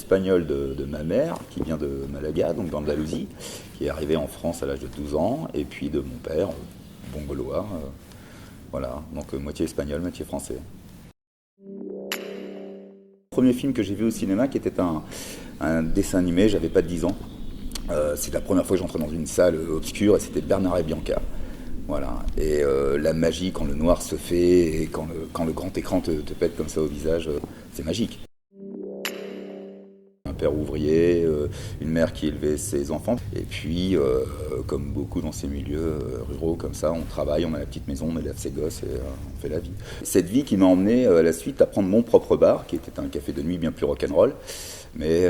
espagnol de ma mère, qui vient de Malaga, donc d'Andalousie, qui est arrivé en France à l'âge de 12 ans, et puis de mon père, bon gaulois, voilà, donc moitié espagnol, moitié français. Le premier film que j'ai vu au cinéma, qui était un dessin animé, j'avais pas 10 ans. C'est la première fois que j'entrais dans une salle obscure, et c'était Bernard et Bianca. Voilà. Et la magie, quand le noir se fait, et quand le grand écran te pète comme ça au visage, c'est magique. Un père ouvrier, une mère qui élevait ses enfants. Et puis, comme beaucoup dans ces milieux ruraux comme ça, on travaille, on a la petite maison, on élève ses gosses et on fait la vie. Cette vie qui m'a emmené à la suite à prendre mon propre bar, qui était un café de nuit bien plus rock'n'roll. Mais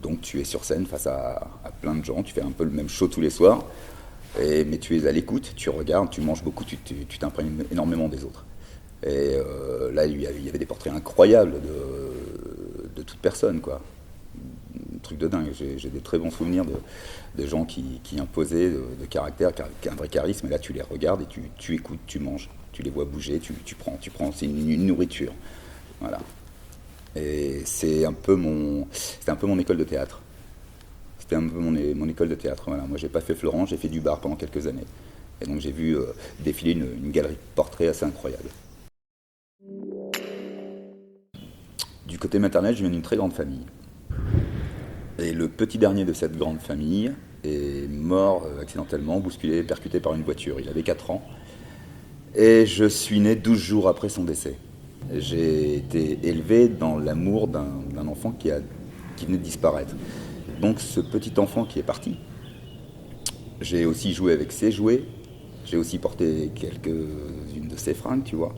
donc tu es sur scène face à plein de gens, tu fais un peu le même show tous les soirs. Mais tu es à l'écoute, tu regardes, tu manges beaucoup, tu t'imprègnes énormément des autres. Et là, il y avait des portraits incroyables de toute personne, quoi. Un truc de dingue. J'ai des très bons souvenirs de gens qui imposaient de caractère, qui a un vrai charisme. Et là, tu les regardes et tu écoutes, tu manges, tu les vois bouger, tu prends. C'est une nourriture. Voilà. Et c'était un peu mon école de théâtre. C'était un peu mon école de théâtre. Voilà. Moi, j'ai pas fait Florent, j'ai fait du bar pendant quelques années. Et donc, j'ai vu défiler une galerie de portraits assez incroyable. Du côté maternel, je viens d'une très grande famille. Et le petit dernier de cette grande famille est mort accidentellement, bousculé, percuté par une voiture. Il avait 4 ans. Et je suis né 12 jours après son décès. J'ai été élevé dans l'amour d'un enfant qui venait de disparaître. Donc ce petit enfant qui est parti, j'ai aussi joué avec ses jouets, j'ai aussi porté quelques-unes de ses fringues, tu vois.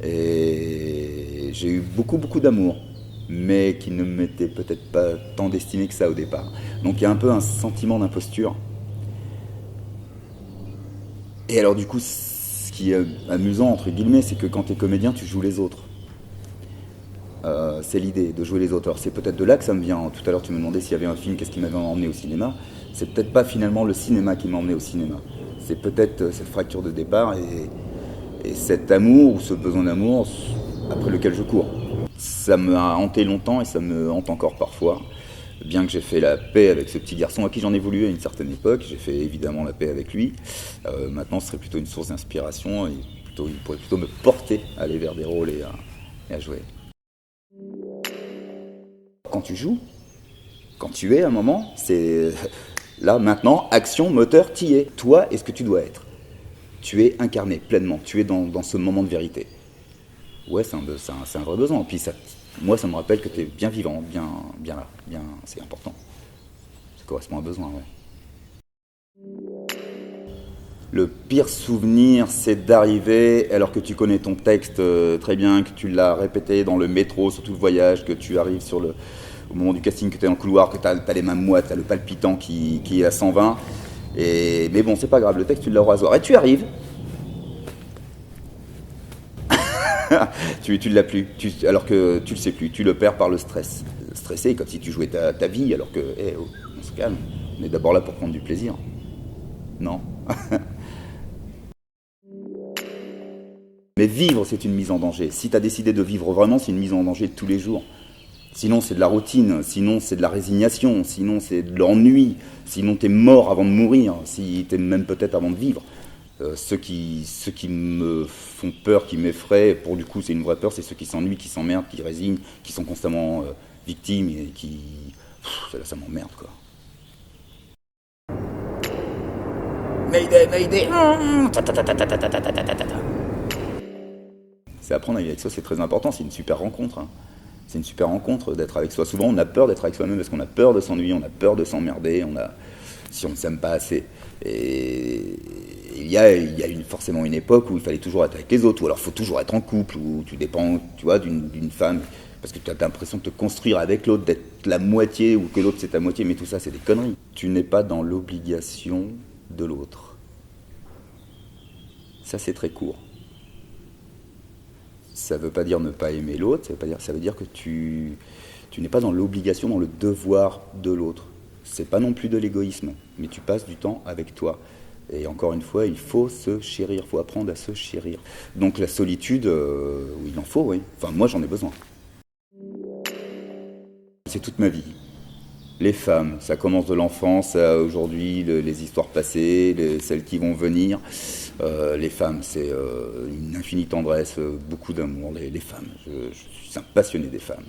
Et j'ai eu beaucoup, beaucoup d'amour, mais qui ne m'était peut-être pas tant destiné que ça au départ. Donc il y a un peu un sentiment d'imposture. Et alors du coup, ce qui est amusant, entre guillemets, c'est que quand tu es comédien, tu joues les autres. C'est l'idée de jouer les autres. Alors c'est peut-être de là que ça me vient. Tout à l'heure tu me demandais s'il y avait un film, qu'est-ce qui m'avait emmené au cinéma. C'est peut-être pas finalement le cinéma qui m'a emmené au cinéma. C'est peut-être cette fracture de départ et cet amour ou ce besoin d'amour après lequel je cours. Ça m'a hanté longtemps et ça me hante encore parfois. Bien que j'ai fait la paix avec ce petit garçon à qui j'en ai voulu à une certaine époque, j'ai fait évidemment la paix avec lui. Maintenant ce serait plutôt une source d'inspiration et il pourrait plutôt me porter à aller vers des rôles et à jouer. Quand tu joues, quand tu es à un moment, c'est là maintenant, action, moteur, t'y es. Toi est ce que tu dois être. Tu es incarné pleinement, tu es dans ce moment de vérité. Ouais, c'est un vrai besoin. Puis moi, ça me rappelle que tu es bien vivant, bien là, c'est important. Ça correspond à un besoin, ouais. Le pire souvenir, c'est d'arriver, alors que tu connais ton texte très bien, que tu l'as répété dans le métro, sur tout le voyage, que tu arrives au moment du casting, que tu es dans le couloir, que tu as les mains moites, tu as le palpitant qui est à 120. Mais bon, c'est pas grave, le texte, tu l'as au rasoir. Et tu arrives. tu l'as plus, alors que tu le sais plus, tu le perds par le stress. Stressé, comme si tu jouais ta vie, alors que, on se calme. On est d'abord là pour prendre du plaisir. Non. Mais vivre, c'est une mise en danger. Si tu as décidé de vivre vraiment, c'est une mise en danger de tous les jours. Sinon, c'est de la routine. Sinon, c'est de la résignation. Sinon, c'est de l'ennui. Sinon, t'es mort avant de mourir. Si t'es même peut-être avant de vivre. Ceux qui me font peur, qui m'effraient, pour du coup, c'est une vraie peur, c'est ceux qui s'ennuient, qui s'emmerdent, qui résignent, qui sont constamment victimes et qui... ça m'emmerde, quoi. Mayday, Mayday. C'est apprendre à vivre avec soi, c'est très important, c'est une super rencontre. Hein. C'est une super rencontre d'être avec soi. Souvent, on a peur d'être avec soi-même parce qu'on a peur de s'ennuyer, on a peur de s'emmerder, si on ne s'aime pas assez. Et il y a forcément une époque où il fallait toujours être avec les autres, ou alors il faut toujours être en couple, ou tu dépends, tu vois, d'une femme, parce que tu as l'impression de te construire avec l'autre, d'être la moitié, ou que l'autre c'est ta moitié, mais tout ça c'est des conneries. Tu n'es pas dans l'obligation de l'autre. Ça c'est très court. Ça ne veut pas dire ne pas aimer l'autre, ça veut dire que tu n'es pas dans l'obligation, dans le devoir de l'autre. C'est pas non plus de l'égoïsme, mais tu passes du temps avec toi. Et encore une fois, il faut se chérir, il faut apprendre à se chérir. Donc la solitude, il en faut, oui. Enfin, moi j'en ai besoin. C'est toute ma vie. Les femmes, ça commence de l'enfance à aujourd'hui, les histoires passées, celles qui vont venir. Les femmes, c'est une infinie tendresse, beaucoup d'amour. Les femmes, je suis un passionné des femmes.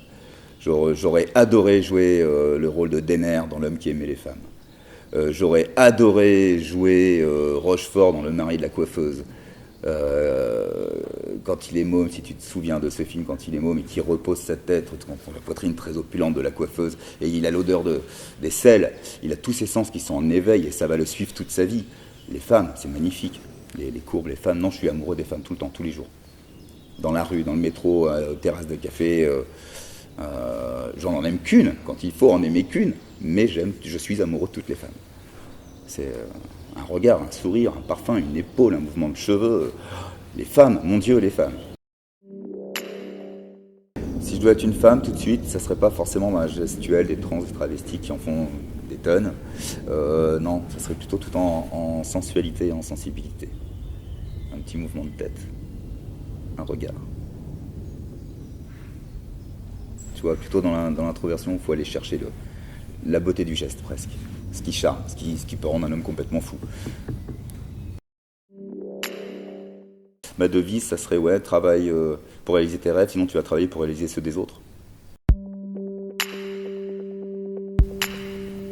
J'aurais adoré jouer le rôle de Denner dans L'homme qui aimait les femmes. J'aurais adoré jouer Rochefort dans Le mari de la coiffeuse. Quand il est môme, si tu te souviens de ce film, quand il est môme et qu'il repose sa tête, la poitrine très opulente de la coiffeuse, et il a l'odeur des sels, il a tous ses sens qui sont en éveil et ça va le suivre toute sa vie. Les femmes, c'est magnifique. Les courbes, les femmes, non, je suis amoureux des femmes tout le temps, tous les jours. Dans la rue, dans le métro, aux terrasses de café, j'en aime qu'une, quand il faut en aimer qu'une, mais je suis amoureux de toutes les femmes. C'est un regard, un sourire, un parfum, une épaule, un mouvement de cheveux. Les femmes, mon Dieu, les femmes. Si je dois être une femme tout de suite, ça serait pas forcément dans la gestuelle des trans, des travestis qui en font des tonnes. Non, ça serait plutôt tout en sensualité et en sensibilité. Un petit mouvement de tête, un regard. Tu vois, plutôt dans l'introversion, il faut aller chercher la beauté du geste presque. Ce qui charme, ce qui peut rendre un homme complètement fou. Ma devise, ça serait ouais, travaille pour réaliser tes rêves, sinon tu vas travailler pour réaliser ceux des autres.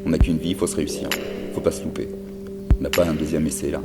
On n'a qu'une vie, il faut se réussir, faut pas se louper. On n'a pas un deuxième essai là.